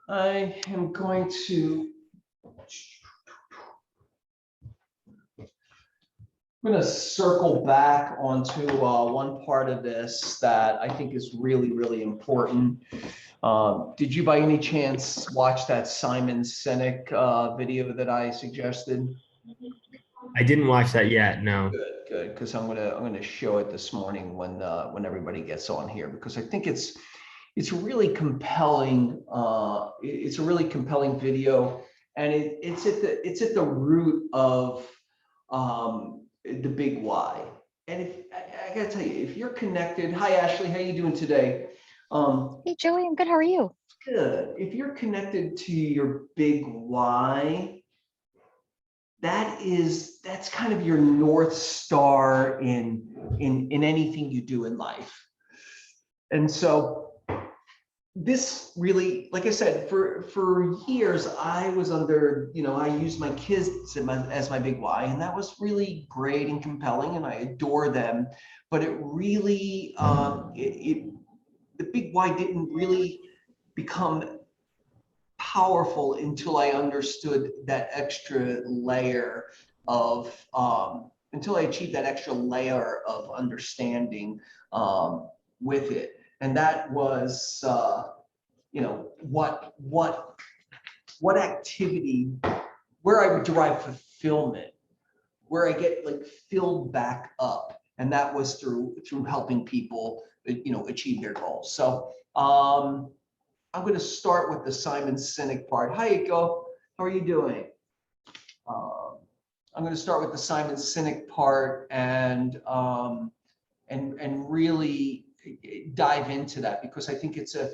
I am going to circle back onto one part of this that I think is really, really important. Did you by any chance watch that Simon Sinek video that I suggested? I didn't watch that yet. No. Good, because I'm gonna show it this morning when everybody gets on here, because I think it's really compelling. It's a really compelling video, and it's at the root of the big why. And if I gotta tell you, if you're connected, hi Ashley, how you doing today? Hey Joey, I'm good. How are you? Good. If you're connected to your big why, that's kind of your North Star in anything you do in life. And so this really, like I said, for years, I was under, I used my kids as my big why, and that was really great and compelling, and I adore them. But it really, the big why didn't really become powerful until I understood that extra layer of, until I achieved that extra layer of understanding with it. And that was, what activity, where I would derive fulfillment, where I get like filled back up. And that was through helping people, achieve their goals. So I'm going to start with the Simon Sinek part. Hi, Iko. How are you doing? I'm going to start with the Simon Sinek part and really dive into that, because I think it's a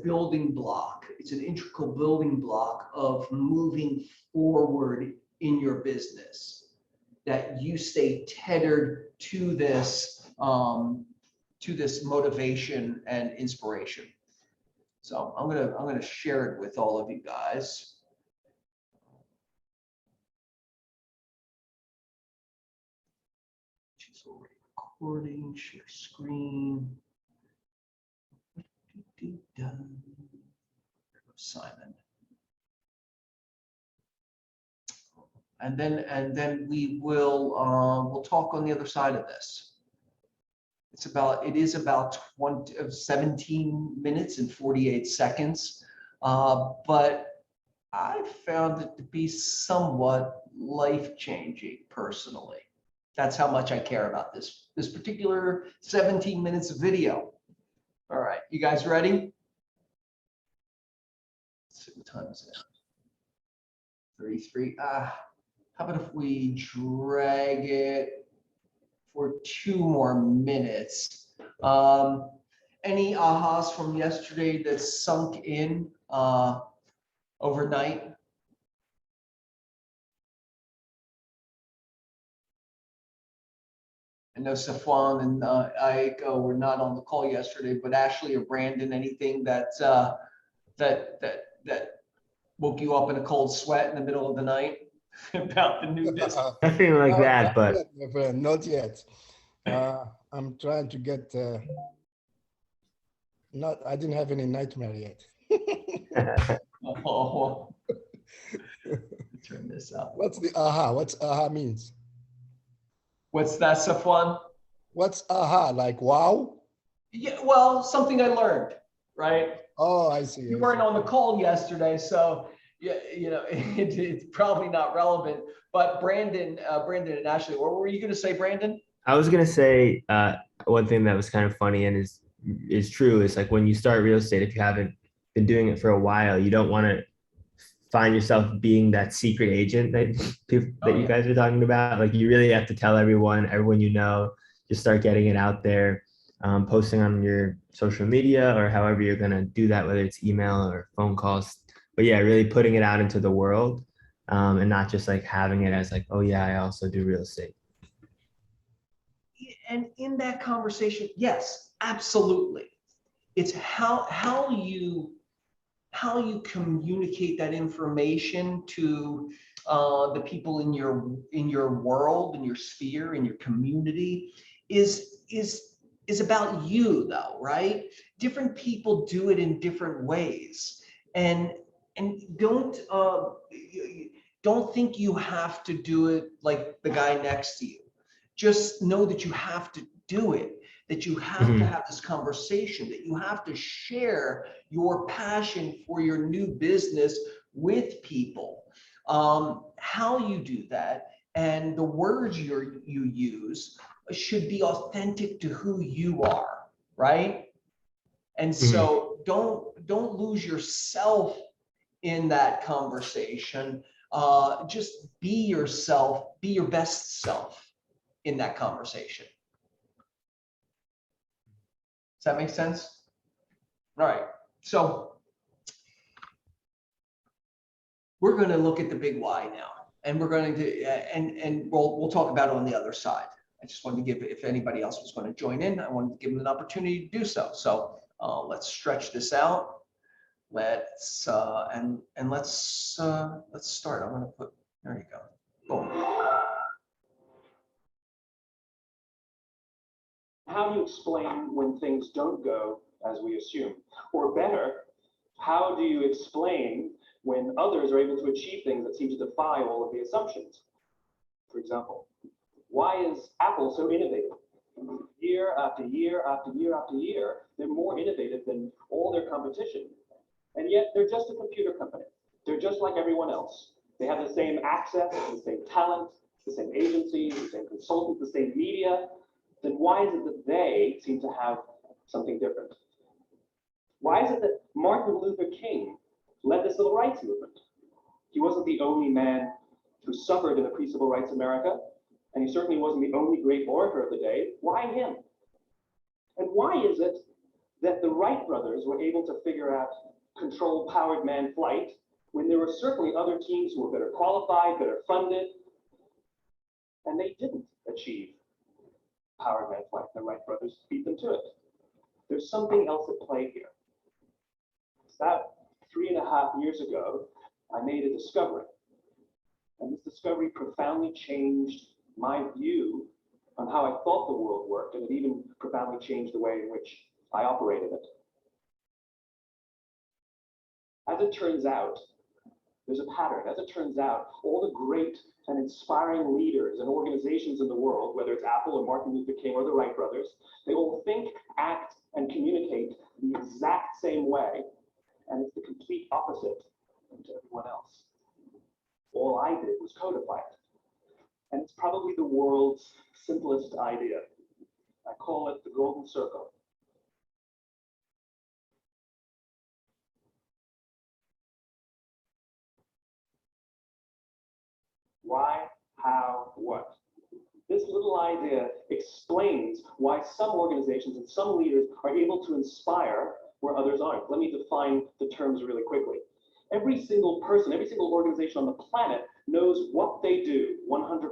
building block. It's an integral building block of moving forward in your business, that you stay tethered to this motivation and inspiration. So I'm gonna share it with all of you guys. She's already recording. Share screen. Simon. And then we will we'll talk on the other side of this. It is about 17 minutes and 48 seconds, but I found it to be somewhat life-changing personally. That's how much I care about this particular 17 minutes of video. All right, you guys ready? Let's see, what time is it? 33. How about if we drag it for 2 more minutes? Any ahas from yesterday that sunk in overnight? I know Safwan and Aiko were not on the call yesterday, but Ashley or Brandon, anything that woke you up in a cold sweat in the middle of the night about the newness? Nothing like that, but not yet, my friend, not yet. I'm trying to get. I didn't have any nightmare yet. Oh, turn this up. What's the aha? What's aha means? What's that, Safwan? What's aha? Like wow? Yeah, well, something I learned, right? Oh, I see. You weren't on the call yesterday, so yeah, it's probably not relevant. But Brandon and Ashley, what were you going to say, Brandon? I was gonna say one thing that was kind of funny and is true is like when you start real estate, if you haven't been doing it for a while, you don't want to find yourself being that secret agent that you guys are talking about. Like you really have to tell everyone you know, just start getting it out there, posting on your social media or however you're going to do that, whether it's email or phone calls. But yeah, really putting it out into the world and not just like having it as like, oh yeah, I also do real estate. And in that conversation, yes, absolutely. It's how you communicate that information to the people in your world, in your sphere, in your community is about you, though, right? Different people do it in different ways. and don't think you have to do it like the guy next to you. Just know that you have to do it, that you have to have this conversation, that you have to share your passion for your new business with people. How you do that and the words you use should be authentic to who you are, right? And so don't lose yourself in that conversation. Just be yourself, be your best self in that conversation. Does that make sense? All right, so we're going to look at the big why now, and we're going to and we'll talk about it on the other side. I just wanted to give, if anybody else was going to join in, I wanted to give them an opportunity to do so. So let's stretch this out. Let's start. I'm going to put, there you go. Boom. How do you explain when things don't go as we assume? Or better, how do you explain when others are able to achieve things that seem to defy all of the assumptions? For example, why is Apple so innovative? Year after year after year after year, they're more innovative than all their competition. And yet they're just a computer company. They're just like everyone else. They have the same access, the same talent, the same agencies, the same consultants, the same media. Then why is it that they seem to have something different? Why is it that Martin Luther King led the civil rights movement? He wasn't the only man who suffered in the pre-civil rights America, and he certainly wasn't the only great orator of the day. Why him? And why is it that the Wright brothers were able to figure out controlled powered manned flight when there were certainly other teams who were better qualified, better funded, and they didn't achieve powered manned flight? The Wright brothers beat them to it. There's something else at play here. About 3.5 years ago, I made a discovery. And this discovery profoundly changed my view on how I thought the world worked, and it even profoundly changed the way in which I operated it. As it turns out, there's a pattern. As it turns out, all the great and inspiring leaders and organizations in the world, whether it's Apple or Martin Luther King or the Wright brothers, they all think, act, and communicate the exact same way, and it's the complete opposite to everyone else. All I did was codify it. And it's probably the world's simplest idea. I call it the golden circle. Why, how, what? This little idea explains why some organizations and some leaders are able to inspire where others aren't. Let me define the terms really quickly. Every single person, every single organization on the planet knows what they do 100%.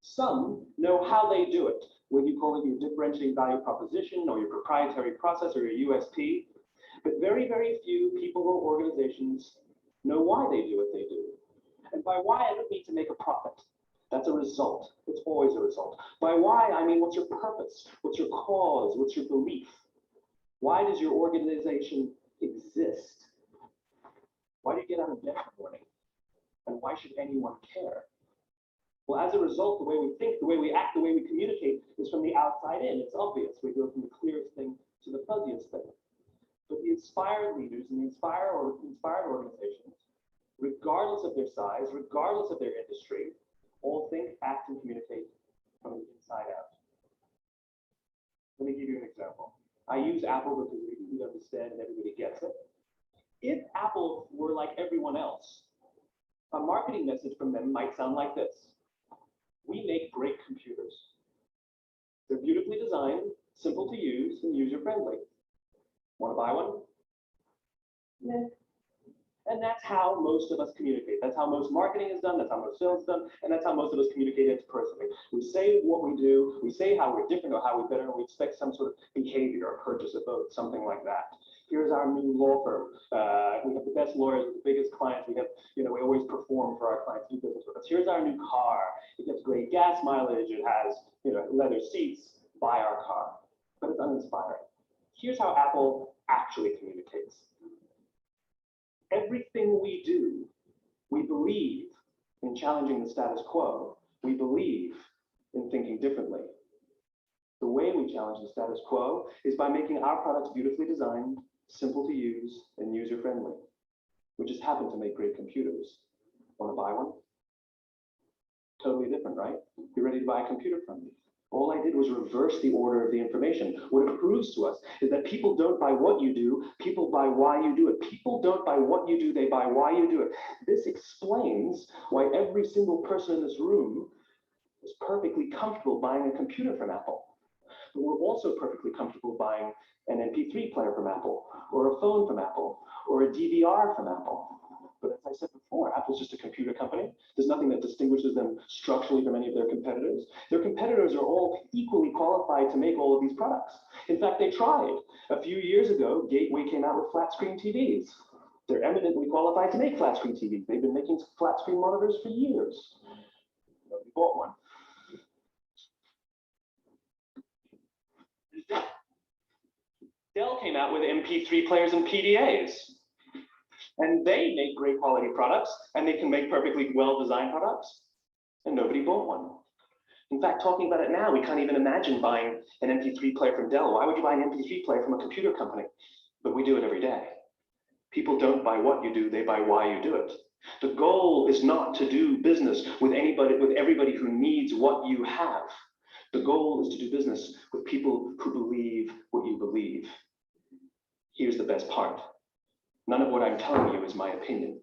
Some know how they do it, whether you call it your differentiating value proposition or your proprietary process or your USP. But very, very few people or organizations know why they do what they do. And by why, I don't mean to make a profit. That's a result. It's always a result. By why, I mean, what's your purpose? What's your cause? What's your belief? Why does your organization exist? Why do you get out of bed in the morning? And why should anyone care? Well, as a result, the way we think, the way we act, the way we communicate is from the outside in. It's obvious. We go from the clearest thing to the fuzziest thing. But the inspired leaders and the inspired organizations, regardless of their size, regardless of their industry, all think, act, and communicate from the inside out. Let me give you an example. I use Apple because we understand and everybody gets it. If Apple were like everyone else, a marketing message from them might sound like this. We make great computers. They're beautifully designed, simple to use, and user-friendly. Want to buy one? Meh. And that's how most of us communicate. That's how most marketing is done. That's how most sales is done. And that's how most of us communicate interpersonally. We say what we do. We say how we're different or how we're better. And we expect some sort of behavior or purchase, a vote, something like that. Here's our new law firm. We have the best lawyers, the biggest clients. We have, we always perform for our clients, do business with us. Here's our new car. It gets great gas mileage. It has, leather seats. Buy our car. But it's uninspiring. Here's how Apple actually communicates. Everything we do, we believe in challenging the status quo. We believe in thinking differently. The way we challenge the status quo is by making our products beautifully designed, simple to use, and user-friendly. We just happen to make great computers. Want to buy one? Totally different, right? You're ready to buy a computer from me. All I did was reverse the order of the information. What it proves to us is that people don't buy what you do, people buy why you do it. People don't buy what you do, they buy why you do it. This explains why every single person in this room is perfectly comfortable buying a computer from Apple. But we're also perfectly comfortable buying an MP3 player from Apple, or a phone from Apple, or a DVR from Apple. But as I said before, Apple's just a computer company. There's nothing that distinguishes them structurally from any of their competitors. Their competitors are all equally qualified to make all of these products. In fact, they tried. A few years ago, Gateway came out with flat screen TVs. They're eminently qualified to make flat screen TVs. They've been making flat screen monitors for years. Nobody bought one. Dell came out with MP3 players and PDAs. And they make great quality products, and they can make perfectly well-designed products, and nobody bought one. In fact, talking about it now, we can't even imagine buying an MP3 player from Dell. Why would you buy an MP3 player from a computer company? But we do it every day. People don't buy what you do, they buy why you do it. The goal is not to do business with everybody who needs what you have. The goal is to do business with people who believe what you believe. Here's the best part. None of what I'm telling you is my opinion.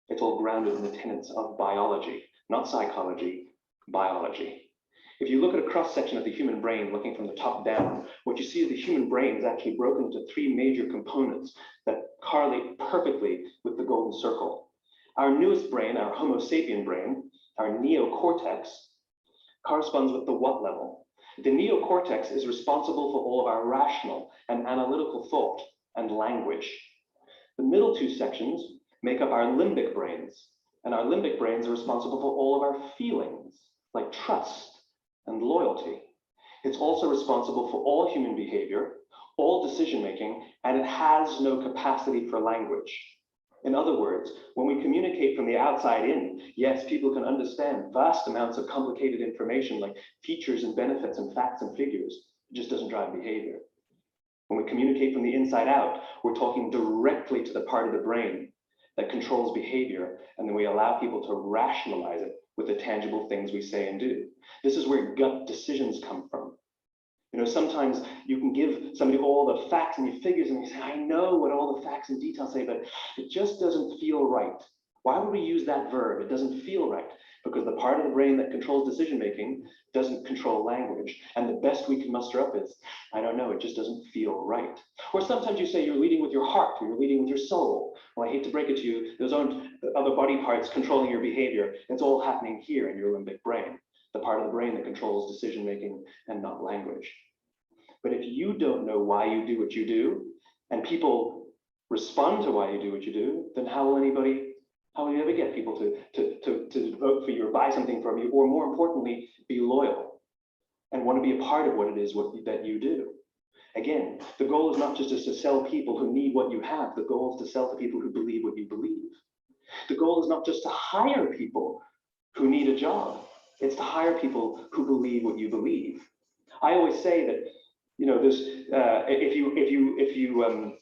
It's all grounded in the tenets of biology, not psychology, biology. If you look at a cross-section of the human brain, looking from the top down, what you see is the human brain is actually broken into three major components that correlate perfectly with the golden circle. Our newest brain, our Homo sapien brain, our neocortex, corresponds with the what level. The neocortex is responsible for all of our rational and analytical thought and language. The middle two sections make up our limbic brains, and our limbic brains are responsible for all of our feelings, like trust and loyalty. It's also responsible for all human behavior, all decision-making, and it has no capacity for language. In other words, when we communicate from the outside in, yes, people can understand vast amounts of complicated information like features and benefits and facts and figures. It just doesn't drive behavior. When we communicate from the inside out, we're talking directly to the part of the brain that controls behavior, and then we allow people to rationalize it with the tangible things we say and do. This is where gut decisions come from. You know, sometimes you can give somebody all the facts and the figures and you say, I know what all the facts and details say, but it just doesn't feel right. Why would we use that verb? It doesn't feel right, because the part of the brain that controls decision-making doesn't control language. And the best we can muster up is, I don't know, it just doesn't feel right. Or sometimes you say you're leading with your heart, or you're leading with your soul. Well, I hate to break it to you, those aren't other body parts controlling your behavior. It's all happening here in your limbic brain, the part of the brain that controls decision-making and not language. But if you don't know why you do what you do, and people respond to why you do what you do, then how will you ever get people to vote for you or buy something from you, or more importantly, be loyal and want to be a part of what it is that you do? Again, the goal is not just to sell people who need what you have. The goal is to sell to people who believe what you believe. The goal is not just to hire people who need a job. It's to hire people who believe what you believe. I always say that, you know, if you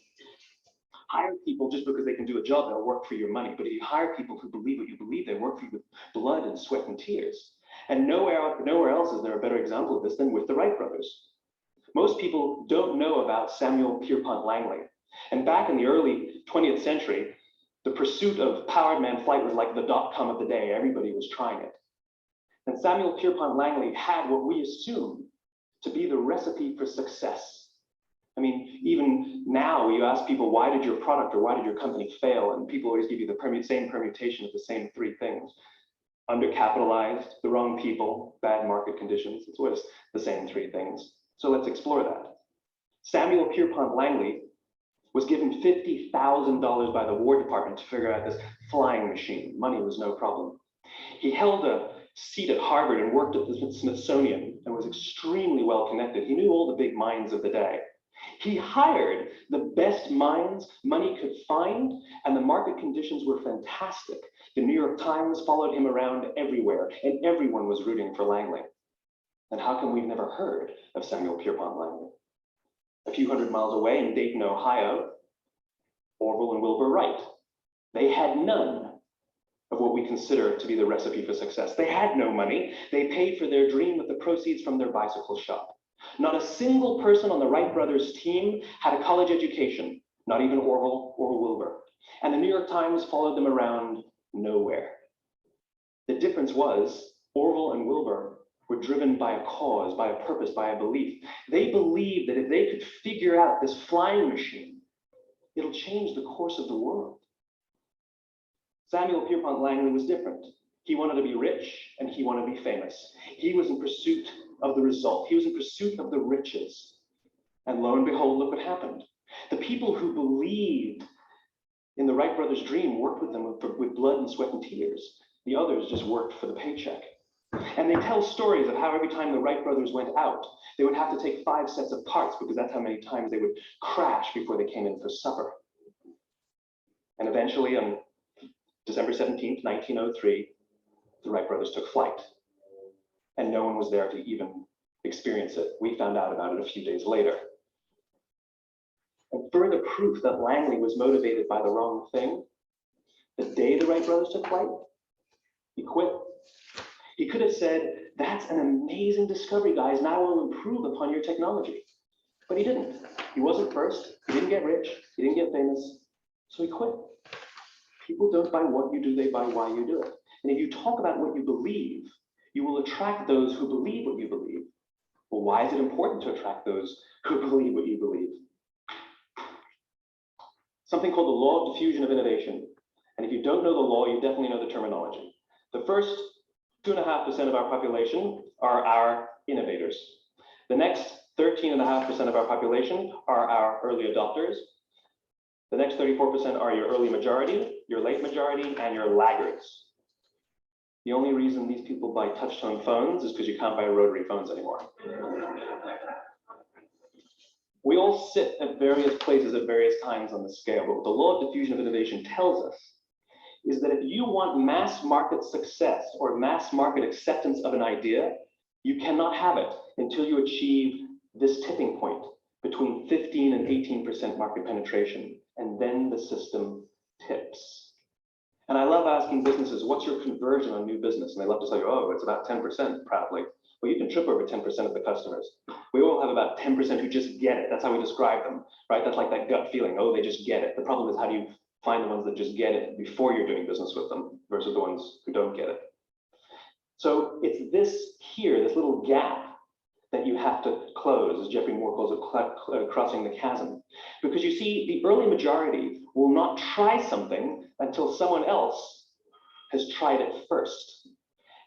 hire people just because they can do a job, they'll work for your money. But if you hire people who believe what you believe, they work for you with blood and sweat and tears. And nowhere else is there a better example of this than with the Wright brothers. Most people don't know about Samuel Pierpont Langley. And back in the early 20th century, the pursuit of powered man flight was like the .com of the day. Everybody was trying it. And Samuel Pierpont Langley had what we assume to be the recipe for success. I mean, even now you ask people, why did your product or why did your company fail? And people always give you the same permutation of the same three things. Undercapitalized, the wrong people, bad market conditions. It's always the same three things. So let's explore that. Samuel Pierpont Langley was given $50,000 by the War Department to figure out this flying machine. Money was no problem. He held a seat at Harvard and worked at the Smithsonian and was extremely well connected. He knew all the big minds of the day. He hired the best best minds money could find, and the market conditions were fantastic. The New York Times followed him around everywhere, and everyone was rooting for Langley. And how come we've never heard of Samuel Pierpont Langley? A few hundred miles away in Dayton, Ohio, Orville and Wilbur Wright. They had none of what we consider to be the recipe for success. They had no money. They paid for their dream with the proceeds from their bicycle shop. Not a single person on the Wright brothers team had a college education, not even Orville or Wilbur. And the New York Times followed them around nowhere. The difference was Orville and Wilbur were driven by a cause, by a purpose, by a belief. They believed that if they could figure out this flying machine, it'll change the course of the world. Samuel Pierpont Langley was different. He wanted to be rich and he wanted to be famous. He was in pursuit of the result. He was in pursuit of the riches. And lo and behold, look what happened. The people who believed in the Wright brothers' dream worked with them with blood and sweat and tears. The others just worked for the paycheck. And they tell stories of how every time the Wright brothers went out, they would have to take 5 sets of parts because that's how many times they would crash before they came in for supper. And eventually on December 17th, 1903, the Wright brothers took flight. And no one was there to even experience it. We found out about it a few days later. And further proof that Langley was motivated by the wrong thing, the day the Wright brothers took flight, he quit. He could have said, that's an amazing discovery, guys. Now we'll improve upon your technology. But he didn't. He wasn't first. He didn't get rich. He didn't get famous. So he quit. People don't buy what you do, they buy why you do it. And if you talk about what you believe, you will attract those who believe what you believe. Well, why is it important to attract those who believe what you believe? Something called the law of diffusion of innovation. And if you don't know the law, you definitely know the terminology. The first 2.5% of our population are our innovators. The next 13.5% of our population are our early adopters. The next 34% are your early majority, your late majority, and your laggards. The only reason these people buy touch-tone phones is because you can't buy rotary phones anymore. We all sit at various places at various times on the scale, but what the law of diffusion of innovation tells us is that if you want mass market success or mass market acceptance of an idea, you cannot have it until you achieve this tipping point between 15 and 18% market penetration, and then the system tips. And I love asking businesses, what's your conversion on new business? And they love to say, oh, it's about 10% proudly. Well, you can trip over 10% of the customers. We all have about 10% who just get it. That's how we describe them, right? That's like that gut feeling, oh, they just get it. The problem is, how do you find the ones that just get it before you're doing business with them versus the ones who don't get it? So it's this here, this little gap that you have to close, as Jeffrey Moore calls it, crossing the chasm. Because you see, the early majority will not try something until someone else has tried it first.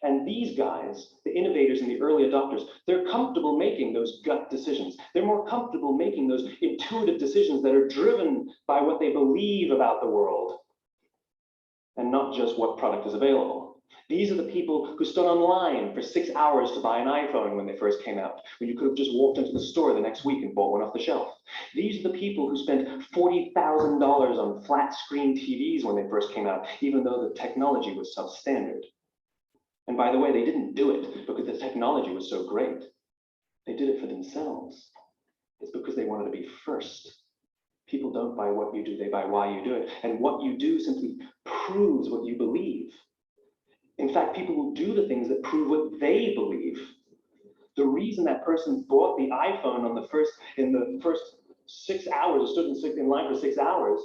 And these guys, the innovators and the early adopters, they're comfortable making those gut decisions. They're more comfortable making those intuitive decisions that are driven by what they believe about the world and not just what product is available. These are the people who stood online for 6 hours to buy an iPhone when they first came out, when you could have just walked into the store the next week and bought one off the shelf. These are the people who spent $40,000 on flat screen TVs when they first came out, even though the technology was substandard. And by the way, they didn't do it because the technology was so great. They did it for themselves. It's because they wanted to be first. People don't buy what you do, they buy why you do it. And what you do simply proves what you believe. In fact, people will do the things that prove what they believe. The reason that person bought the iPhone in the first 6 hours, or stood in line for 6 hours,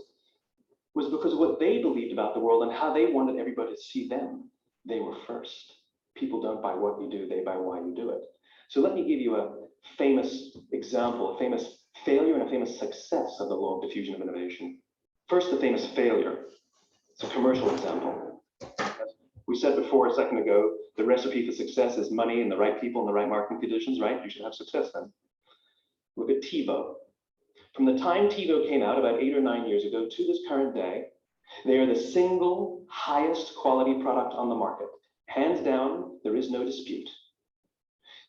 was because of what they believed about the world and how they wanted everybody to see them. They were first. People don't buy what you do, they buy why you do it. So let me give you a famous example, a famous failure and a famous success of the law of diffusion of innovation. First, the famous failure. It's a commercial example. We said before a second ago, the recipe for success is money and the right people and the right marketing conditions, right? You should have success then. Look at TiVo. From the time TiVo came out about 8 or 9 years ago to this current day, they are the single highest quality product on the market. Hands down, there is no dispute.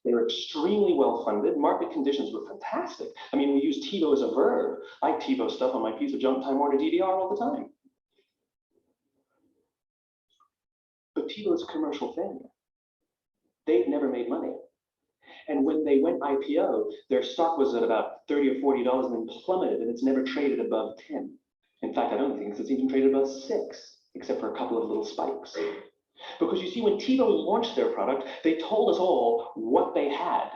They were extremely well funded. Market conditions were fantastic. I mean, we use TiVo as a verb. I TiVo stuff on my piece of junk time order DDR all the time. But TiVo's a commercial failure. They've never made money. And when they went IPO, their stock was at about $30 or $40 and then plummeted, and it's never traded above 10. In fact, I don't think it's even traded above 6, except for a couple of little spikes. Because you see, when TiVo launched their product, they told us all what they had.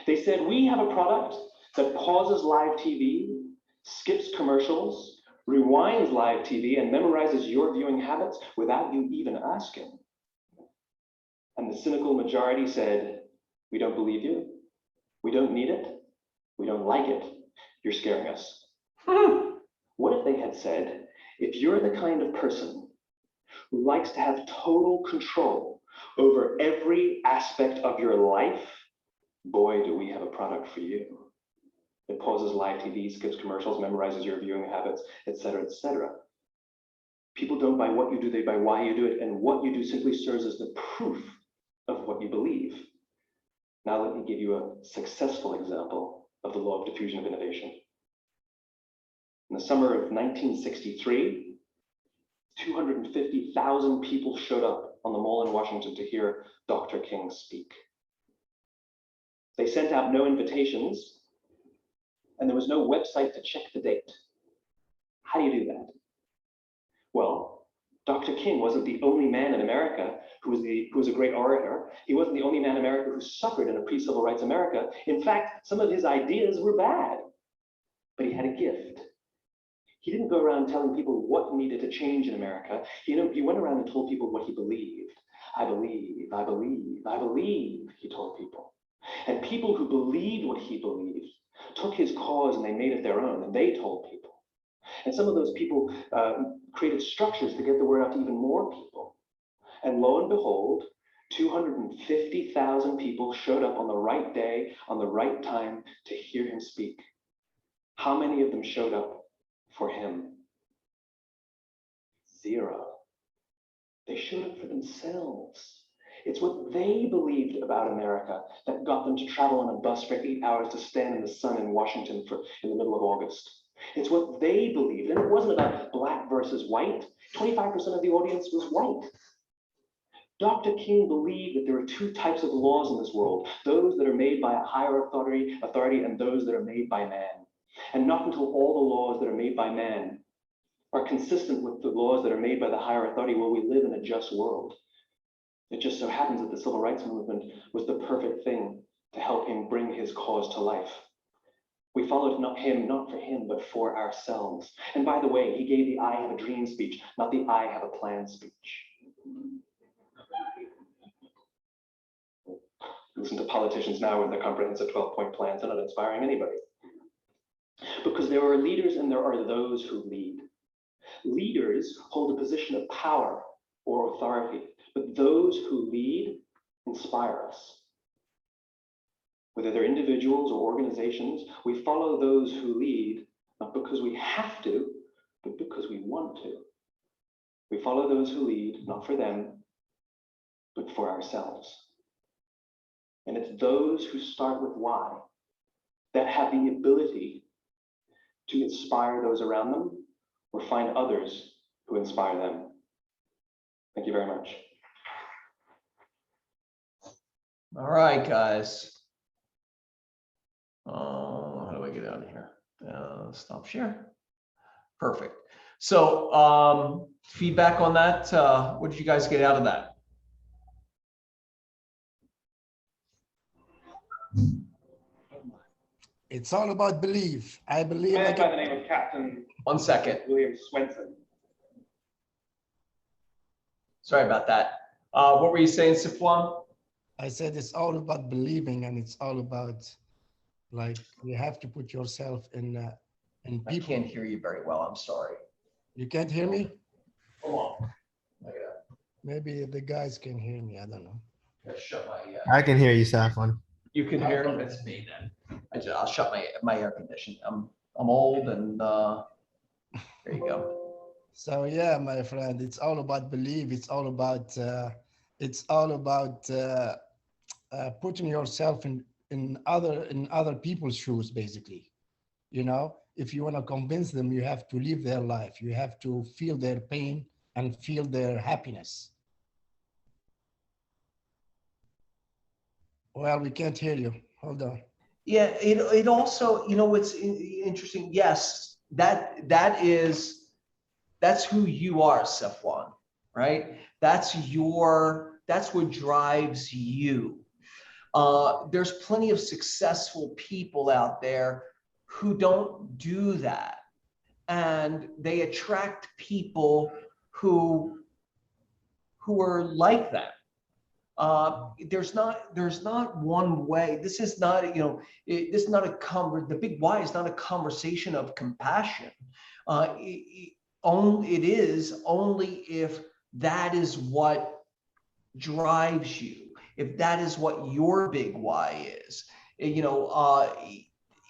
They said, we have a product that pauses live TV, skips commercials, rewinds live TV, and memorizes your viewing habits without you even asking. And the cynical majority said, we don't believe you. We don't need it. We don't like it. You're scaring us. What if they had said, if you're the kind of person who likes to have total control over every aspect of your life, boy, do we have a product for you. It pauses live TV, skips commercials, memorizes your viewing habits, etc., etc. People don't buy what you do, they buy why you do it, and what you do simply serves as the proof of what you believe. Now let me give you a successful example of the law of diffusion of innovation. In the summer of 1963, 250,000 people showed up on the Mall in Washington to hear Dr. King speak. They sent out no invitations, and there was no website to check the date. How do you do that? Well, Dr. King wasn't the only man in America who was a great orator. He wasn't the only man in America who suffered in a pre-civil rights America. In fact, some of his ideas were bad, but he had a gift. He didn't go around telling people what needed to change in America. He went around and told people what he believed. I believe, I believe, I believe, he told people. And people who believed what he believed took his cause and they made it their own, and they told people. And some of those people created structures to get the word out to even more people. And lo and behold, 250,000 people showed up on the right day, on the right time to hear him speak. How many of them showed up for him? 0. They showed up for themselves. It's what they believed about America that got them to travel on a bus for 8 hours to stand in the sun in Washington in the middle of August. It's what they believed, and it wasn't about black versus white. 25% of the audience was white. Dr. King believed that there are 2 types of laws in this world, those that are made by a higher authority and those that are made by man. And not until all the laws that are made by man are consistent with the laws that are made by the higher authority will we live in a just world. It just so happens that the civil rights movement was the perfect thing to help him bring his cause to life. We followed him not for him, but for ourselves. And by the way, he gave the I have a dream speech, not the I have a plan speech. Listen to politicians now with their comprehensive 12-point plans. They're not inspiring anybody. Because there are leaders and there are those who lead. Leaders hold a position of power or authority, but those who lead inspire us. Whether they're individuals or organizations, we follow those who lead, not because we have to, but because we want to. We follow those who lead, not for them, but for ourselves. And it's those who start with why that have the ability to inspire those around them or find others who inspire them. Thank you very much. All right, guys. How do I get out of here? Stop share. Perfect. So feedback on that. What did you guys get out of that? It's all about belief. I believe. Man by the name of Captain 1 second. William Swenson. Sorry about that. What were you saying, Sifwan? I said it's all about believing, and it's all about, like, you have to put yourself in people. I can't hear you very well. I'm sorry. You can't hear me? Hold on. I Maybe the guys can hear me. I don't know. gotta shut my. I can hear you, Safwan. You can hear him. It's me then. I'll shut my air conditioning. I'm old and there you go. So yeah, my friend, it's all about belief. It's all about putting yourself in other people's shoes, basically. You know, if you want to convince them, you have to live their life. You have to feel their pain and feel their happiness. Well, we can't hear you. Hold on. Yeah, it also, you know, what's interesting. Yes, that's who you are, Safwan, right? That's what drives you. There's plenty of successful people out there who don't do that, and they attract people who are like that. There's not one way. This is not, you know, this is not the big why is not a conversation of compassion. It is only if that is what drives you, if that is what your big why is. You know,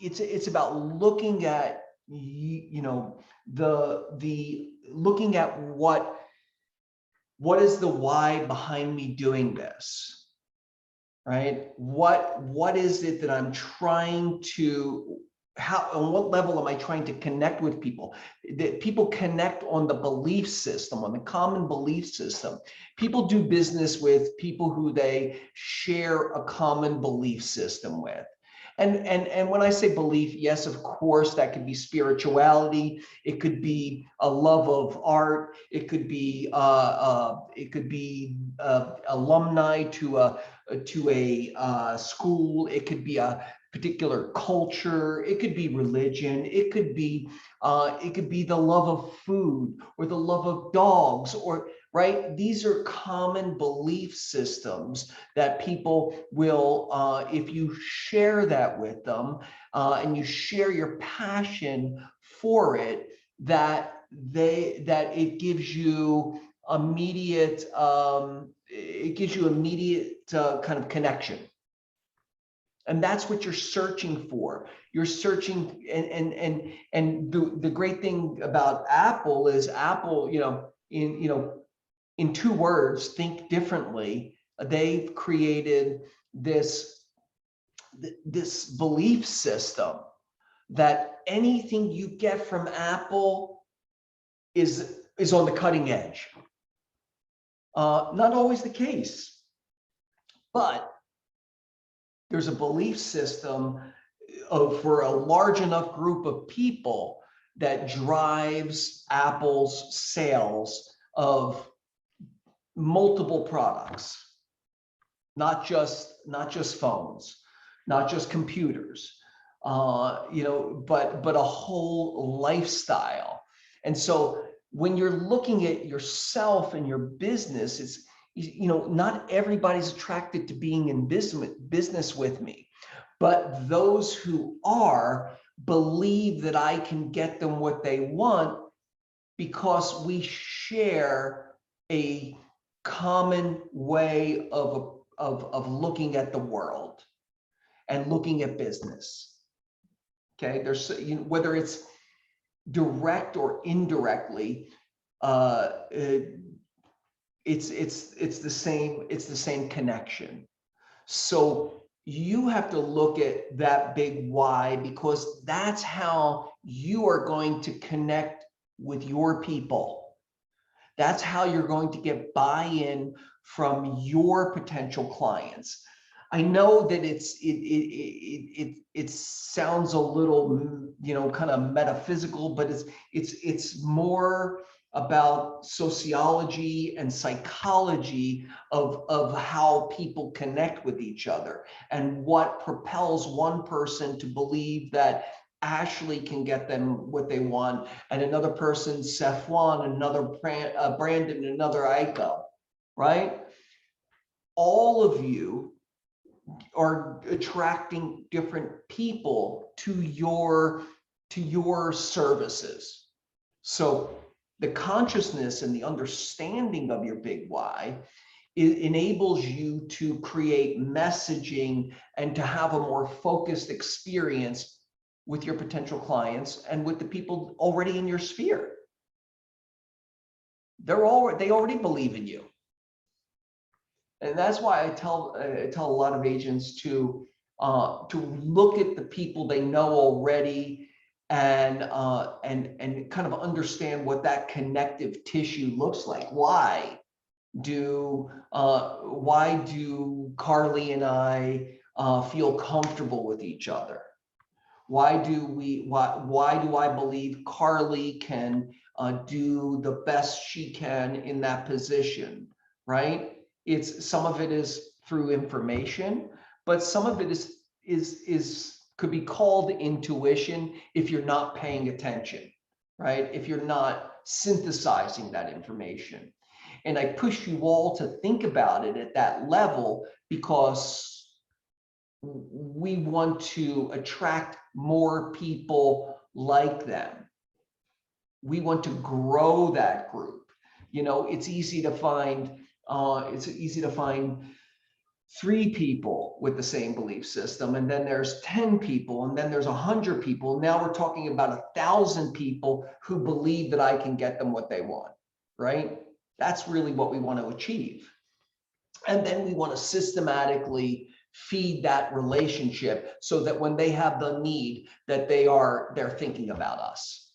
it's about looking at, you know, the looking at what is the why behind me doing this, right? What is it that I'm trying to, how, on what level am I trying to connect with people? That people connect on the belief system, on the common belief system. People do business with people who they share a common belief system with. And when I say belief, yes, of course, that could be spirituality. It could be a love of art. It could be alumni to a school. It could be a particular culture. It could be religion. It could be the love of food or the love of dogs, or right. These are common belief systems that people will, if you share that with them and you share your passion for it, that it gives you immediate kind of connection. And that's what you're searching for. You're searching, and the great thing about Apple is Apple, in 2 words, think differently. They've created this belief system that anything you get from Apple is on the cutting edge. Not always the case, but there's a belief system for a large enough group of people that drives Apple's sales of multiple products, not just phones, not just computers, but a whole lifestyle. And so when you're looking at yourself and your business, it's, not everybody's attracted to being in business with me, but those who are believe that I can get them what they want because we share a common way of looking at the world and looking at business. Okay, there's, whether it's direct or indirectly, it's the same connection. So you have to look at that big why, because that's how you are going to connect with your people. That's how you're going to get buy-in from your potential clients. I know that it sounds a little, kind of metaphysical, but it's more about sociology and psychology of how people connect with each other, and what propels one person to believe that Ashley can get them what they want, and another person, Safwan, another Brandon, another Aiko, right? All of you are attracting different people to your services. So the consciousness and the understanding of your big why, it enables you to create messaging and to have a more focused experience with your potential clients and with the people already in your sphere. They already believe in you. And that's why I tell a lot of agents to look at the people they know already and kind of understand what that connective tissue looks like. Why do Carly and I feel comfortable with each other? Why do I believe Carly can do the best she can in that position, right? Some of it is through information, but some of it could be called intuition if you're not paying attention, right? If you're not synthesizing that information. And I push you all to think about it at that level because we want to attract more people like them. We want to grow that group. You know, it's easy to find 3 people with the same belief system, and then there's 10 people, and then there's 100 people. Now we're talking about 1,000 people who believe that I can get them what they want, right? That's really what we want to achieve. And then we want to systematically feed that relationship so that when they have the need, that they're thinking about us.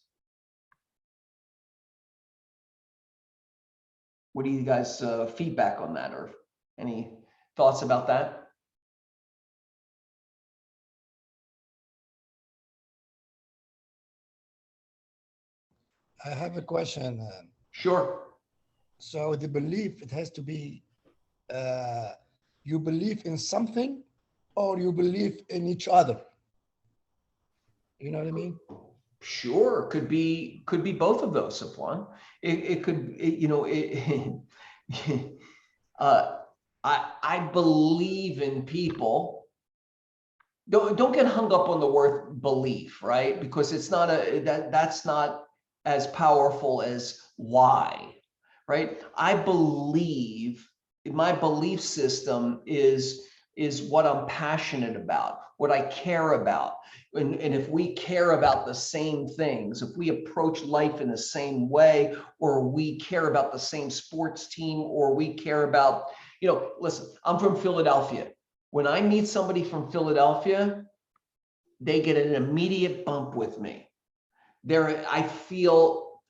What do you guys feedback on that, or any thoughts about that? I have a question. Sure. So the belief, it has to be, you believe in something or you believe in each other. You know what I mean? Sure, could be both of those, Safwan. I believe in people. Don't get hung up on the word belief, right? Because it's not that's not as powerful as why, right? I believe, my belief system is what I'm passionate about, what I care about. And if we care about the same things, if we approach life in the same way, or we care about the same sports team, or we care about, you know, listen, I'm from Philadelphia. When I meet somebody from Philadelphia, they get an immediate bump with me. I feel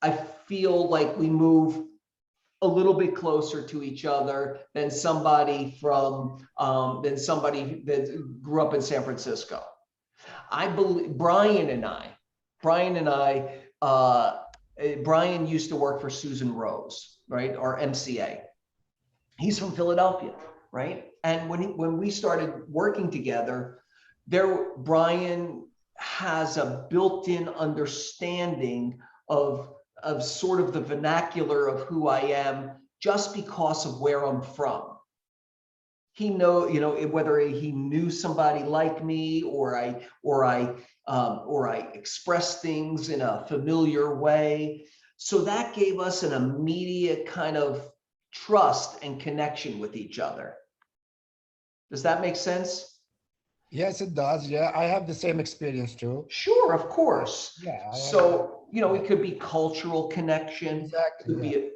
like we move a little bit closer to each other than somebody that grew up in San Francisco. I believe Brian and I, Brian used to work for Susan Rose, right? Our MCA. He's from Philadelphia, right? And when we started working together, Brian has a built-in understanding of sort of the vernacular of who I am just because of where I'm from. He whether he knew somebody like me, or I express things in a familiar way. So that gave us an immediate kind of trust and connection with each other. Does that make sense? Yes, it does. Yeah, I have the same experience too. Sure, of course. Yeah. So, you know, it could be cultural connection. Exactly. Could be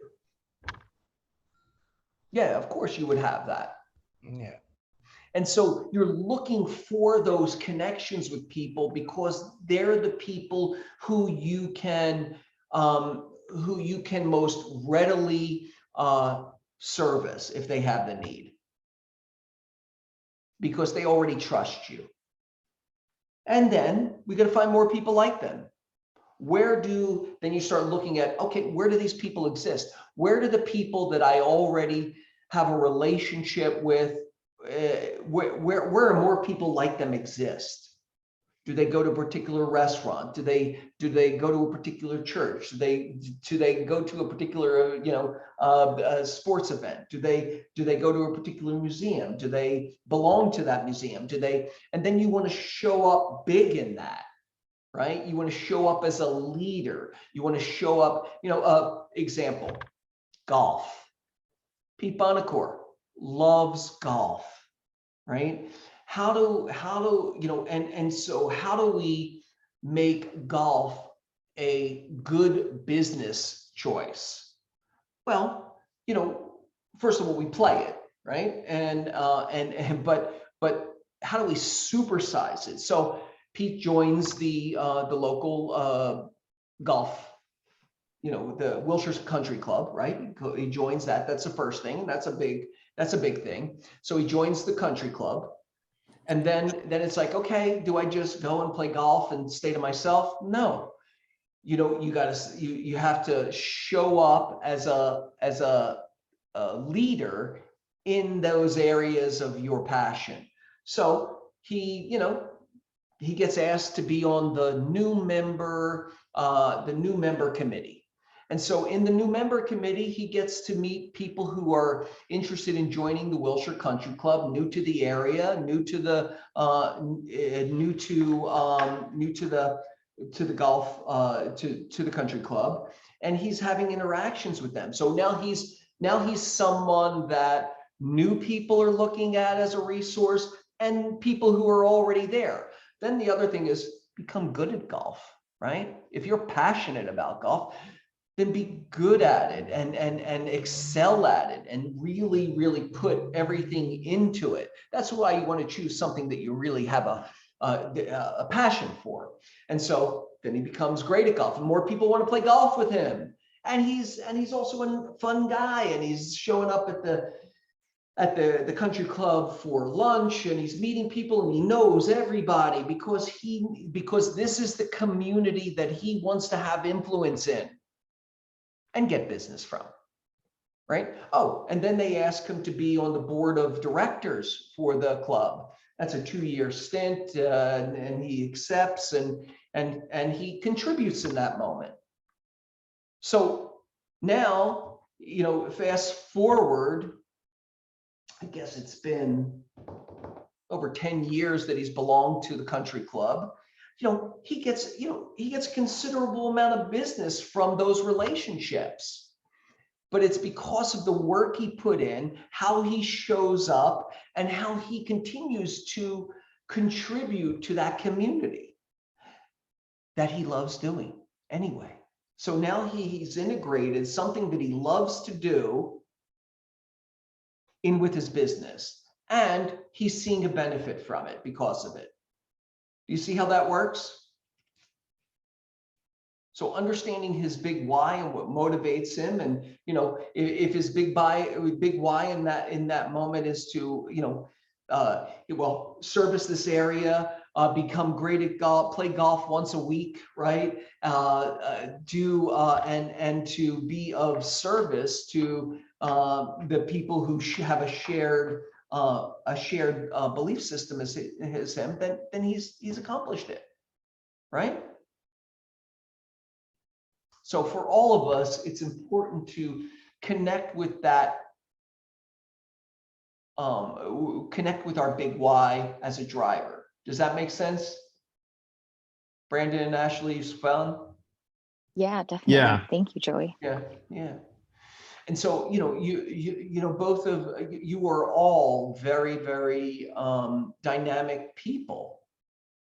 yeah, of course you would have that. Yeah. And so you're looking for those connections with people because they're the people who you can most readily service if they have the need, because they already trust you. And then we got to find more people like them. Then you start looking at, okay, where do these people exist? Where do the people that I already have a relationship with, where are more people like them exist? Do they go to a particular restaurant? Do they go to a particular church? Do they go to a particular sports event? Do they go to a particular museum? Do they belong to that museum? And then you want to show up big in that, right? You want to show up as a leader. You want to show up, example, golf. Pete Bonacore loves golf, right? How do we make golf a good business choice? Well, first of all, we play it. right? But how do we supersize it? So Pete joins the local golf, the Wilshire Country Club, right? He joins that. That's the first thing. That's a big thing. So he joins the country club. And then it's like, okay, do I just go and play golf and stay to myself? No. You have to show up as a leader in those areas of your passion. So he gets asked to be on the new member committee. And so in the new member committee, he gets to meet people who are interested in joining the Wilshire Country Club, new to the area, new to the golf, to the country club, and he's having interactions with them. So now he's someone that new people are looking at as a resource, and people who are already there. Then the other thing is become good at golf, right? If you're passionate about golf, then be good at it and excel at it and really, really put everything into it. That's why you want to choose something that you really have a passion for. And so then he becomes great at golf, and more people want to play golf with him. And he's also a fun guy, and he's showing up at the country club for lunch, and he's meeting people, and he knows everybody because this is the community that he wants to have influence in and get business from, right? Oh, and then they ask him to be on the board of directors for the club. That's a 2-year stint, and he accepts and he contributes in that moment. So now, fast forward, I guess it's been over 10 years that he's belonged to the country club. He gets a considerable amount of business from those relationships, but it's because of the work he put in, how he shows up, and how he continues to contribute to that community that he loves doing anyway. So now he's integrated something that he loves to do in with his business, and he's seeing a benefit from it because of it. Do you see how that works? So understanding his big why and what motivates him, and if his big why in that moment is to service this area, become great at golf, play golf once a week, right? And to be of service to the people who have a shared belief system as him, then he's accomplished it, right? So for all of us, it's important to connect with that, connect with our big why as a driver. Does that make sense? Brandon and Ashley, you found? Yeah, definitely. Yeah. Thank you, Joey. Yeah. And so, both of you are all very, very dynamic people.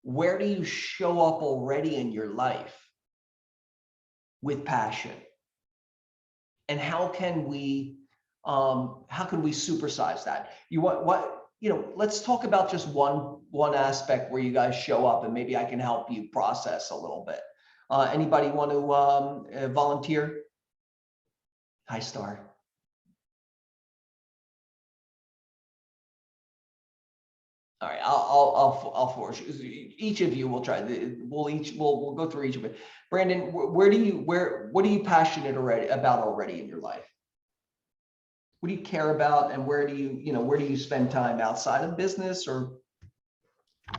Where do you show up already in your life with passion? And how can we supersize that? Let's talk about just one aspect where you guys show up, and maybe I can help you process a little bit. Anybody want to volunteer? Hi, Star. All right, I'll force you. Each of you will try. We'll go through each of it. Brandon, what are you passionate about already in your life? What do you care about, and where do you spend time outside of business? Or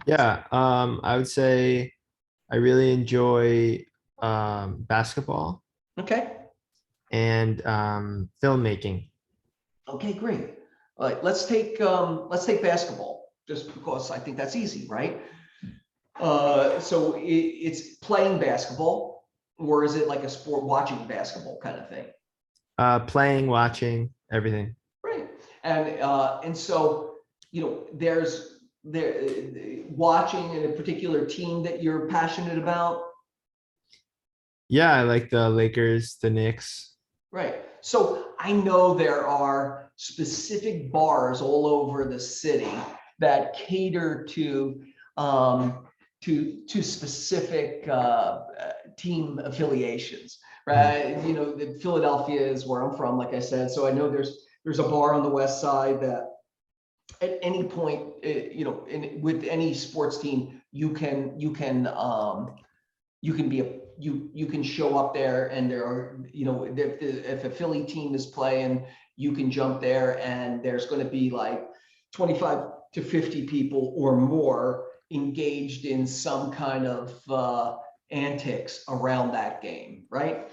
Yeah, I would say I really enjoy basketball. Okay. And filmmaking. Okay, great. All right, let's take basketball, just because I think that's easy, right? So it's playing basketball, or is it like a sport, watching basketball kind of thing? Playing, watching, everything. Right. And so there's watching in a particular team that you're passionate about. Yeah, I like the Lakers, the Knicks. Right. So I know there are specific bars all over the city that cater to specific team affiliations, right? You know, Philadelphia is where I'm from, like I said. So I know there's a bar on the west side that at any point, you know, with any sports team, you can be you can show up there, and there are, you know, if a Philly team is playing, you can jump there, and there's going to be like 25 to 50 people or more engaged in some kind of antics around that game, right?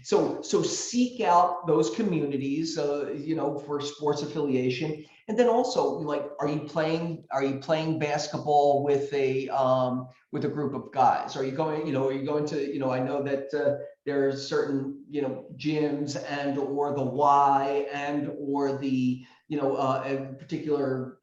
So seek out those communities, you know, for sports affiliation. And then also, like, are you playing basketball with a group of guys? Are you going to, you know, I know that there are certain, you know, gyms and or the Y and or the, you know, a particular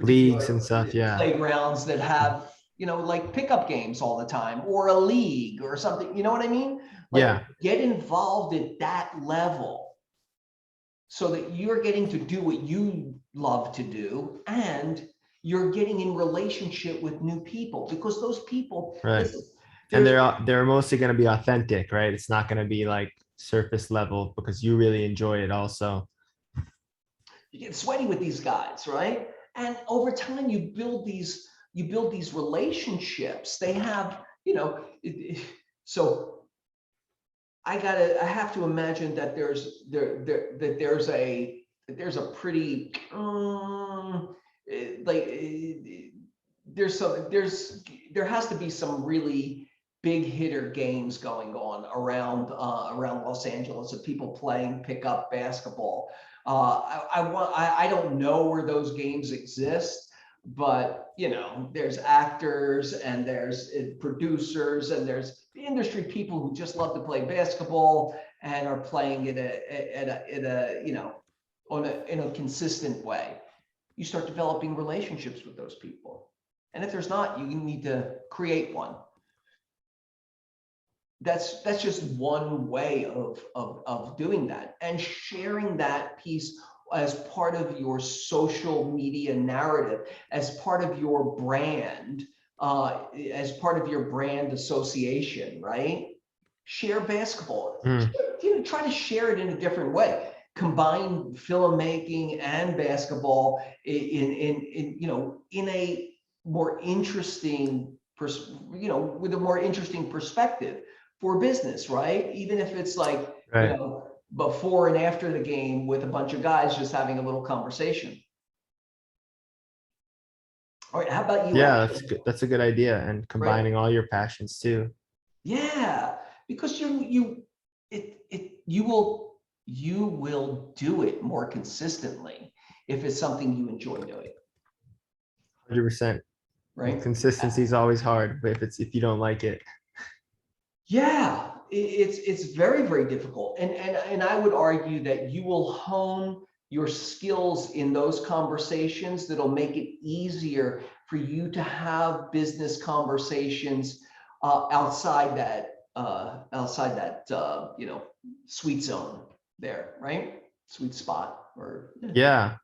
Leagues and stuff, yeah. playgrounds that have, you know, like pickup games all the time, or a league or something, you know what I mean? Like, Yeah. get involved at that level so that you're getting to do what you love to do, and you're getting in relationship with new people, because those people, Right. listen, And there's- they're mostly going to be authentic, right? It's not going to be like surface level, because you really enjoy it also. you get sweaty with these guys, right? And over time, you build these relationships. They have, you know, so I have to imagine that there's a pretty there has to be some really big hitter games going on around Los Angeles of people playing pickup basketball. I don't know where those games exist, but you know, there's actors and there's producers and there's industry people who just love to play basketball and are playing it at a you know, in a consistent way. You start developing relationships with those people, and if there's not, you need to create one. That's just one way of doing that, and sharing that piece as part of your social media narrative, as part of your brand, as part of your brand association, right? Share basketball. You know, try to share it in a different way. Combine filmmaking and basketball in you know, in a more interesting, you know, with a more interesting perspective for business, right? Even if it's like, Right. you know, before and after the game with a bunch of guys just having a little conversation. All right, how about you? Yeah, Ashley? that's good. That's a good idea. And combining all your passions too. Yeah, because you will do it more consistently if it's something you enjoy doing, 100%. right? Consistency is always hard, but if you don't like it. Yeah, it's very, very difficult. And I would argue that you will hone your skills in those conversations that'll make it easier for you to have business conversations outside that you know, sweet zone there, right? Sweet spot, or Yeah.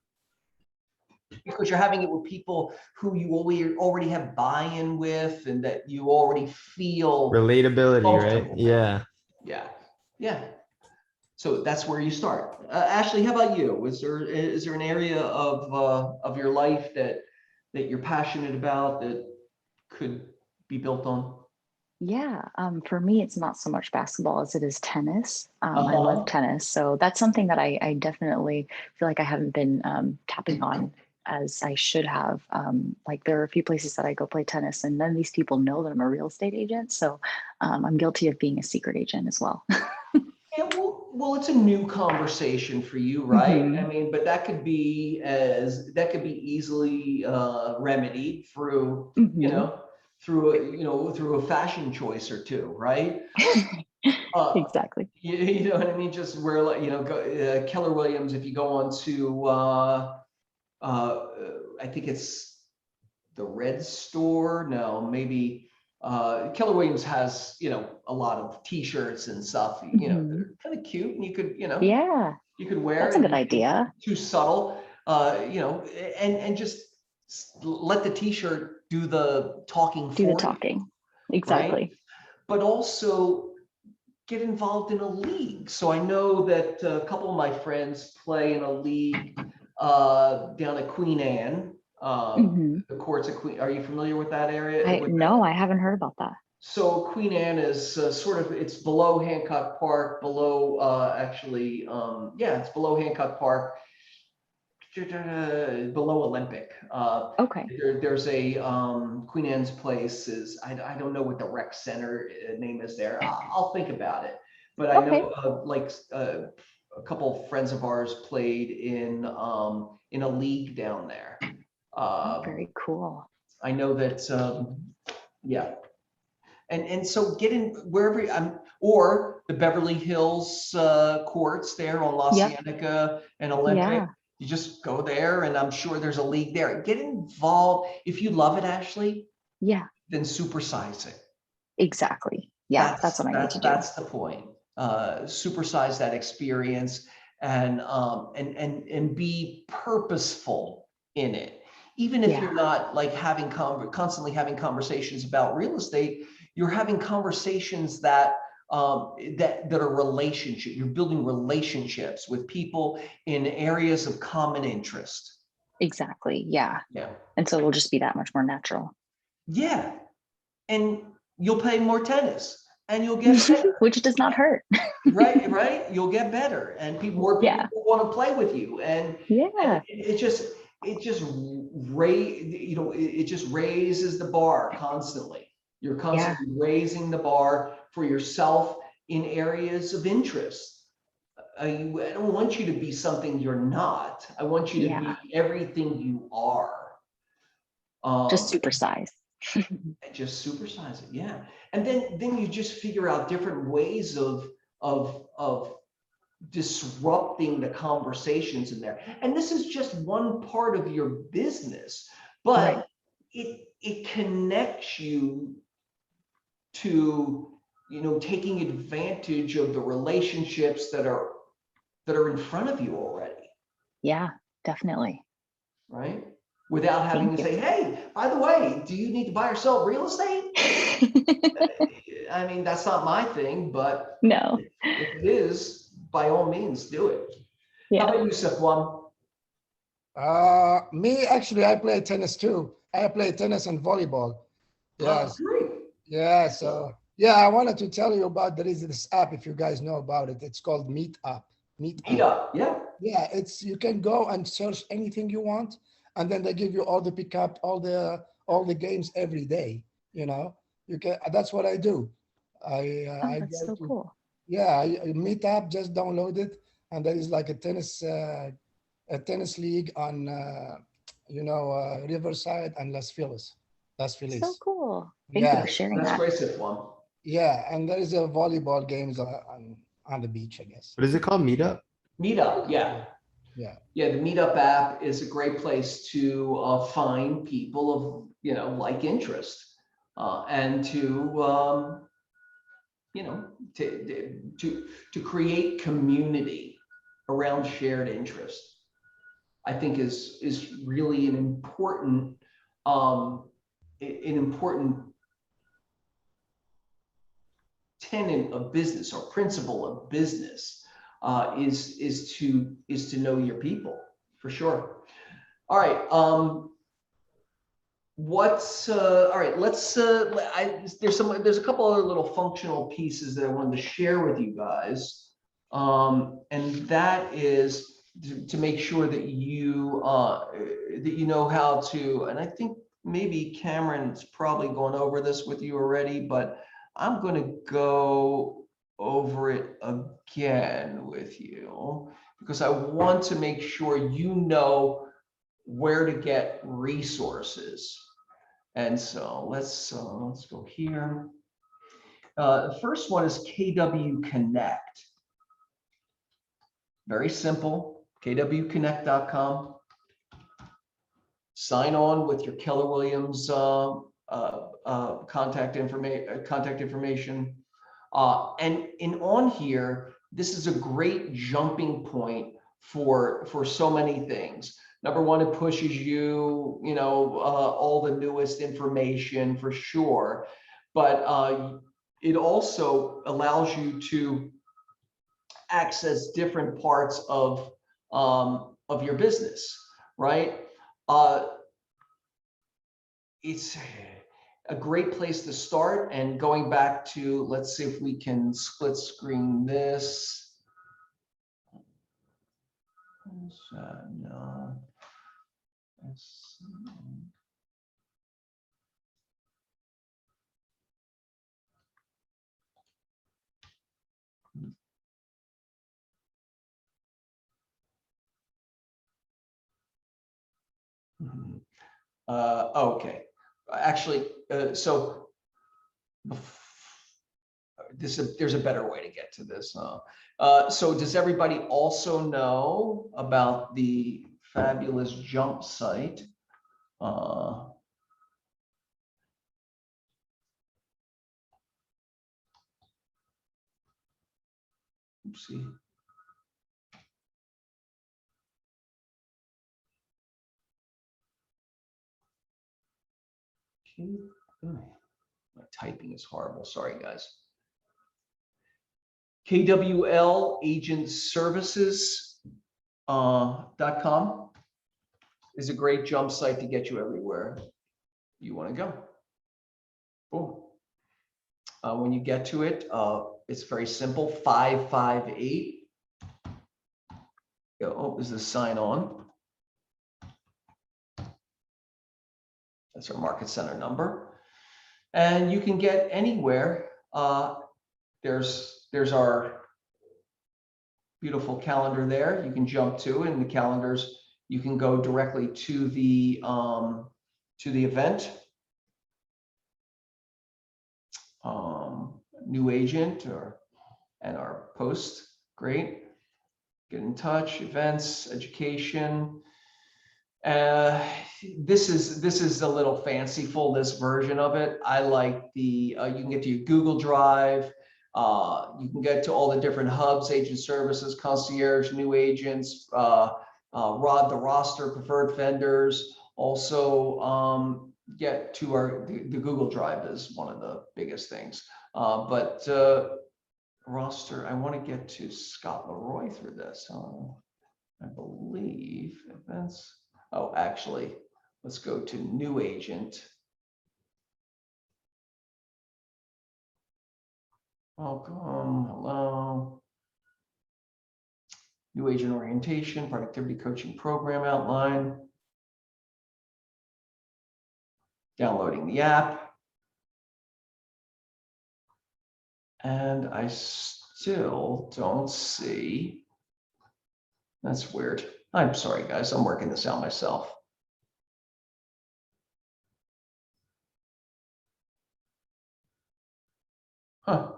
because you're having it with people who you already have buy-in with, and that you already feel Relatability, right? comfortable with. Yeah. Yeah. So that's where you start. Ashley, how about you? Is there an area of your life that you're passionate about that could be built on? Yeah, for me, it's not so much basketball as it is tennis. I Uh-huh. love tennis. So that's something that I definitely feel like I haven't been tapping on as I should have. Like, there are a few places that I go play tennis, and then these people know that I'm a real estate agent. So I'm guilty of being a secret agent as well. Yeah, well, it's a new conversation for you, right? Mhm. I mean, but that could be easily remedied through, you Mhm. know, through a fashion choice or two, right? Exactly. You know what I mean? Just where, like, you know, Keller Williams, if you go on to I think it's the Red Store. No, maybe Keller Williams has, a lot of t-shirts and stuff, they're kind of cute, and you could, Yeah, you could wear. that's a and good idea. Too subtle, and just let the t-shirt do the talking Do for the you, talking. right? Exactly. But also get involved in a league. So I know that a couple of my friends play in a league down at Queen Anne. The courts at Queen. Are you familiar with that area? No, I haven't heard about that. So Queen Anne is it's below Hancock Park, below it's below Hancock Park, below Olympic. Okay. There's a Queen Anne's place is, I don't know what the rec center name is there. I'll think about it. But I know a couple of friends of ours played in a league down there. Very cool. I know that and so get in wherever or the Beverly Hills courts there on La Cienega and Olympic. Yeah. You just go there, and I'm sure there's a league there. Get involved. If you love it, Ashley, then supersize it. Exactly. Yeah, that's what I need to do. That's the point. Supersize that experience and be purposeful in it. Even if you're not like constantly having conversations about real estate, you're having conversations that are relationship. You're building relationships with people in areas of common interest. Exactly. Yeah. Yeah. And so it'll just be that much more natural. Yeah. And you'll play more tennis, and you'll get better. Which does not hurt. right. You'll get better, and more people will want to play with you. And it just raises the bar constantly. You're constantly raising the bar for yourself in areas of interest. I don't want you to be something you're not. I want you to be everything you are. Just supersize. Just supersize it, and then you just figure out different ways of disrupting the conversations in there. And this is just one part of your business, but it connects you to taking advantage of the relationships that are in front of you already. Yeah, definitely. Right? Without having to say, hey, by the way, do you need to buy or sell real estate? I mean, that's not my thing, but no, if it is, by all means, do it. Yeah. How about you, Safwan? Me, actually, I play tennis too. I play tennis and volleyball. Yes. Great. Yeah. So, I wanted to tell you about, there is this app, if you guys know about it. It's called Meetup. Meetup, yeah. Yeah, you can go and search anything you want, and then they give you all the pickup, all the games every day. You can. That's what I do. That's so cool. Yeah, Meetup, just download it, and there is like a tennis league on Riverside and Las Feliz. So cool. Thank you for sharing that's that. great, Safwan. Yeah, and there is a volleyball games on the beach, I guess. What is it called? Meetup? Meetup, yeah. Yeah. Yeah, the Meetup app is a great place to find people of like interest, and to to create community around shared interest. I think is really an important tenet of business, or principle of business, is to know your people, for sure. All right. All right, let's there's a couple other little functional pieces that I wanted to share with you guys, and that is to make sure that you know how to, and I think maybe Cameron's probably gone over this with you already, but I'm going to go over it again with you, because I want to make sure you know where to get resources. And so let's go here. The first one is KW Connect. Very simple, kwconnect.com. Sign on with your Keller Williams contact information. And on here, this is a great jumping point for so many things. Number one, it pushes you, all the newest information for sure, but it also allows you to access different parts of your business, right? It's a great place to start. And going back to, let's see if we can split screen this. No. Okay. Actually, so there's a better way to get to this. So does everybody also know about the fabulous jump site? Oopsie. My typing is horrible. Sorry, guys. KWLagentservices.com is a great jump site to get you everywhere you want to go. Boom. When you get to it, it's very simple. 558. Oh, is the sign on? That's our market center number. And you can get anywhere. There's our beautiful calendar there. You can jump to, and the calendars, you can go directly to the event. New agent and our post. Great. Get in touch, events, education. This is a little fanciful, this version of it. I like the you can get to your Google Drive. You can get to all the different hubs, agent services, concierge, new agents, the roster, preferred vendors. Also get to the Google Drive is one of the biggest things. But roster, I want to get to Scott Leroy through this. I believe events. Oh, actually, let's go to new agent. Welcome, hello. New agent orientation, productivity coaching program outline. Downloading the app. And I still don't see. That's weird. I'm sorry, guys. I'm working this out myself. Huh.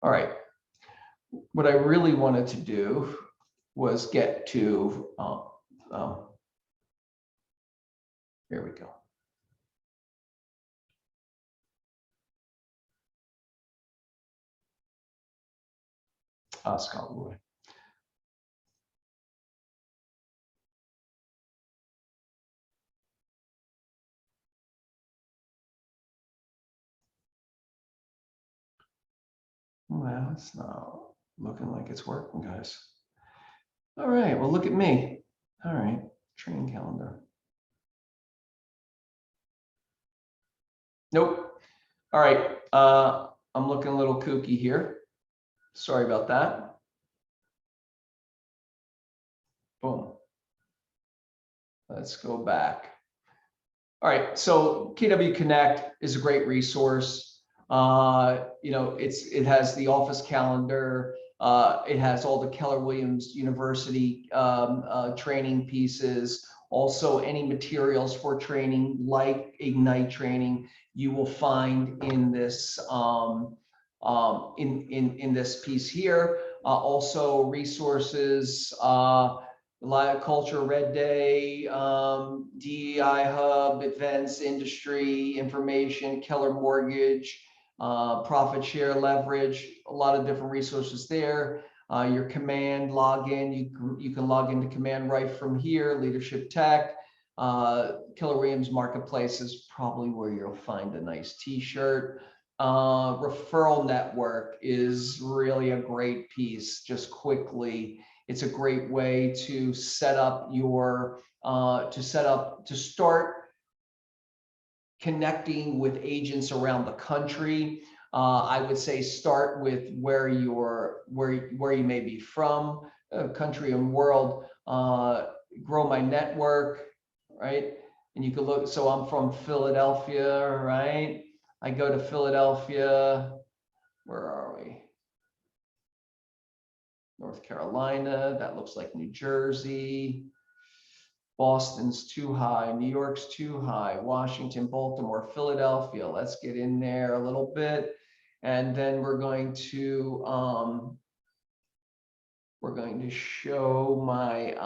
All right. What I really wanted to do was get to, here we go. Scott Roy. Well, it's not looking like it's working, guys. All right, well, look at me. All right, training calendar. Nope. All right, I'm looking a little kooky here. Sorry about that. Boom. Let's go back. All right, so KW Connect is a great resource. It has the office calendar. It has all the Keller Williams University training pieces. Also, any materials for training like Ignite training, you will find in this in this piece here. Also, resources Culture, Red Day, DEI Hub, events, industry, information, Keller Mortgage, profit share, leverage, a lot of different resources there. Your command login, you can log into command right from here. Leadership Tech, Keller Williams Marketplace is probably where you'll find a nice t-shirt. Referral Network is really a great piece. Just quickly, it's a great way to set up your to start connecting with agents around the country. I would say start with where you may be from, country and world. Grow my network, right? And you can look. So I'm from Philadelphia, right? I go to Philadelphia. Where are we? North Carolina. That looks like New Jersey. Boston's too high. New York's too high. Washington, Baltimore, Philadelphia. Let's get in there a little bit. And then we're going to show my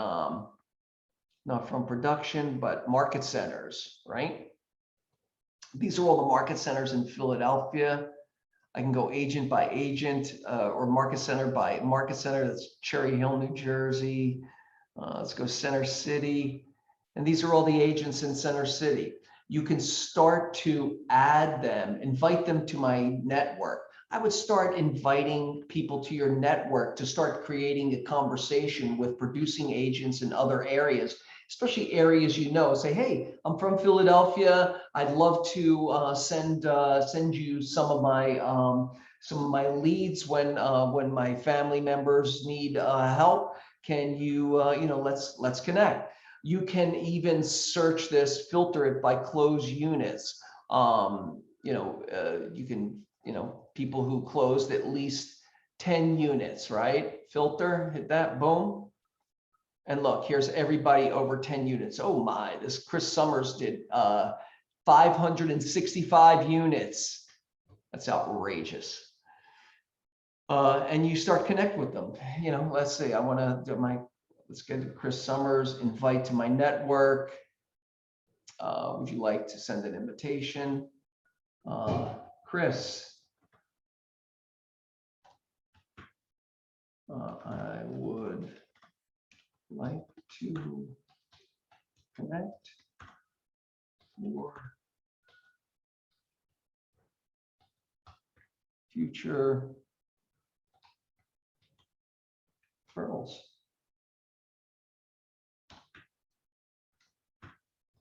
not from production, but market centers, right? These are all the market centers in Philadelphia. I can go agent by agent or market center by market center. That's Cherry Hill, New Jersey. Let's go Center City. And these are all the agents in Center City. You can start to add them, invite them to my network. I would start inviting people to your network to start creating a conversation with producing agents in other areas, especially areas you know. Say, hey, I'm from Philadelphia. I'd love to send you some of my leads when my family members need help. Can you let's connect. You can even search this, filter it by closed units. You can people who closed at least 10 units, right? Filter, hit that, boom. And look, here's everybody over 10 units. Oh my, this Chris Summers did 565 units. That's outrageous. And you start connect with them. Let's say I want to do let's get to Chris Summers, invite to my network. Would you like to send an invitation? Chris, I would like to connect for future referrals.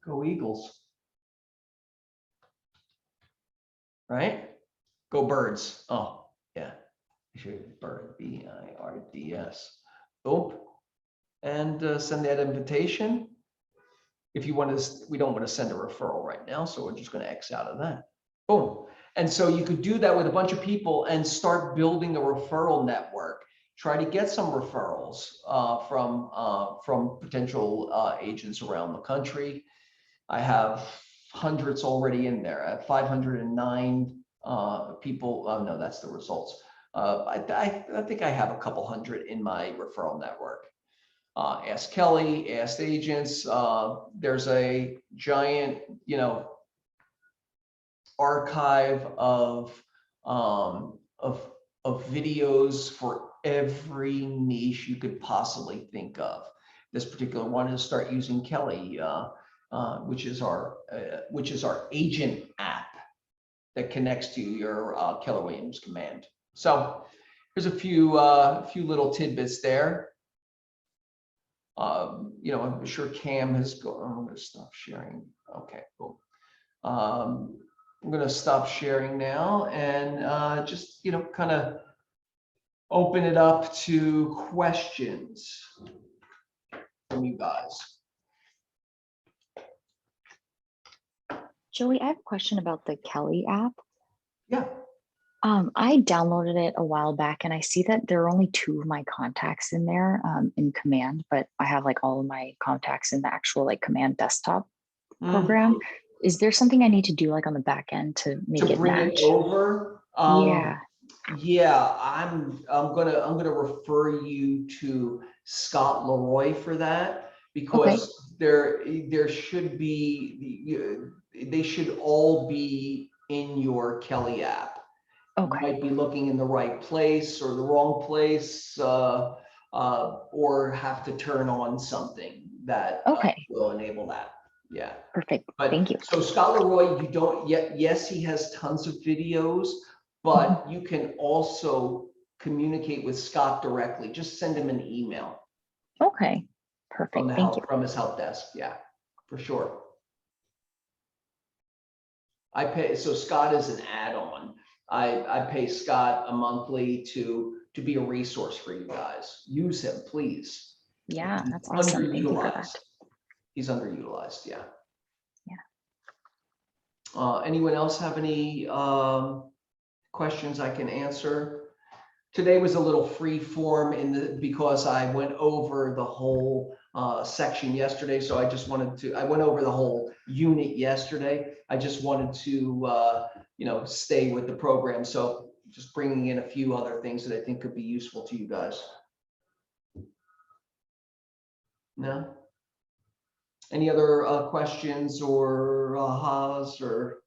Go Eagles. Right? Go Birds. Oh, yeah. Bird, B-I-R-D-S. Boom. And send that invitation. If you want to, we don't want to send a referral right now, so we're just going to X out of that. Boom. And so you could do that with a bunch of people and start building a referral network. Try to get some referrals from potential agents around the country. I have hundreds already in there. I have 509 people. Oh, no, that's the results. I think I have a couple hundred in my referral network. Ask Kelly, Ask Agents. There's a giant, archive of videos for every niche you could possibly think of. This particular one is start using Kelly, which is our agent app that connects to your Keller Williams command. So there's a few little tidbits there. I'm sure Cam has gone. I'm going to stop sharing. Okay, cool. I'm going to stop sharing now and just kind of open it up to questions from you guys. Joey, I have a question about the Kelly app. Yeah. I downloaded it a while back and I see that there are only 2 of my contacts in there in Command, but I have like all of my contacts in the actual like Command desktop program. Is there something I need to do like on the back end to make it bring match? it over? Yeah. Yeah, I'm gonna refer you to Scott Leroy for that, because there should be, they should all be in your Kelly app. You Okay. might be looking in the right place or the wrong place, or have to turn on something that Okay. will enable that. Yeah. Perfect. But Thank you. so Scott Leroy, you don't yet, yes, he has tons of videos, but you can also communicate with Scott directly. Just send him an email Okay. from Perfect. the Thank you. help, from his help desk. Yeah, for sure. I pay, so Scott is an add-on. I pay Scott a monthly to be a resource for you guys. Use him, please. Yeah, He's that's awesome. Thank you for that. underutilized. He's underutilized, yeah. Yeah. Anyone else have any questions I can answer? Today was a little free form because I went over the whole section yesterday. So I just wanted to, I went over the whole unit yesterday. I just wanted to, stay with the program. So just bringing in a few other things that I think could be useful to you guys. No? Any other questions or ahas or?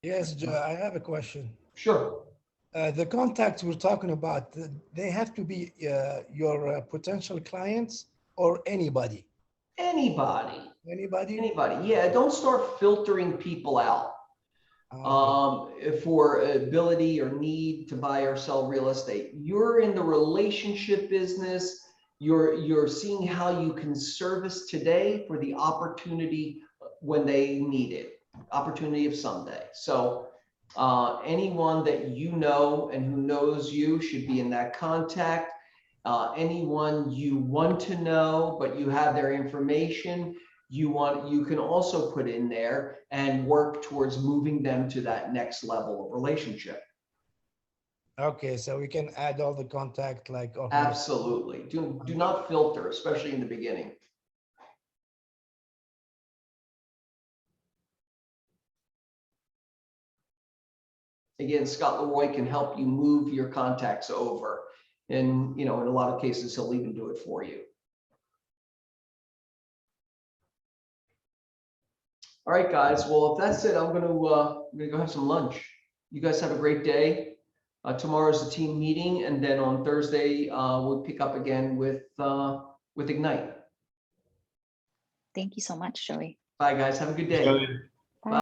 Yes, Joe, I have a question. Sure. The contacts we're talking about, they have to be your potential clients or anybody? Anybody. Anybody? Anybody. Yeah, don't start filtering people out Okay. for ability or need to buy or sell real estate. You're in the relationship business. You're seeing how you can service today for the opportunity when they need it, opportunity of someday. So anyone that you know and who knows you should be in that contact. Anyone you want to know, but you have their information, you can also put in there and work towards moving them to that next level of relationship. Okay, so we can add all the contact like. Okay. Absolutely. Do not filter, especially in the beginning. Again, Scott Leroy can help you move your contacts over. And, in a lot of cases, he'll even do it for you. All right, guys. Well, if that's it, I'm gonna go have some lunch. You guys have a great day. Tomorrow's the team meeting, and then on Thursday we'll pick up again with Ignite. Thank you so much, Joey. Bye, guys. Have a good day. Joey.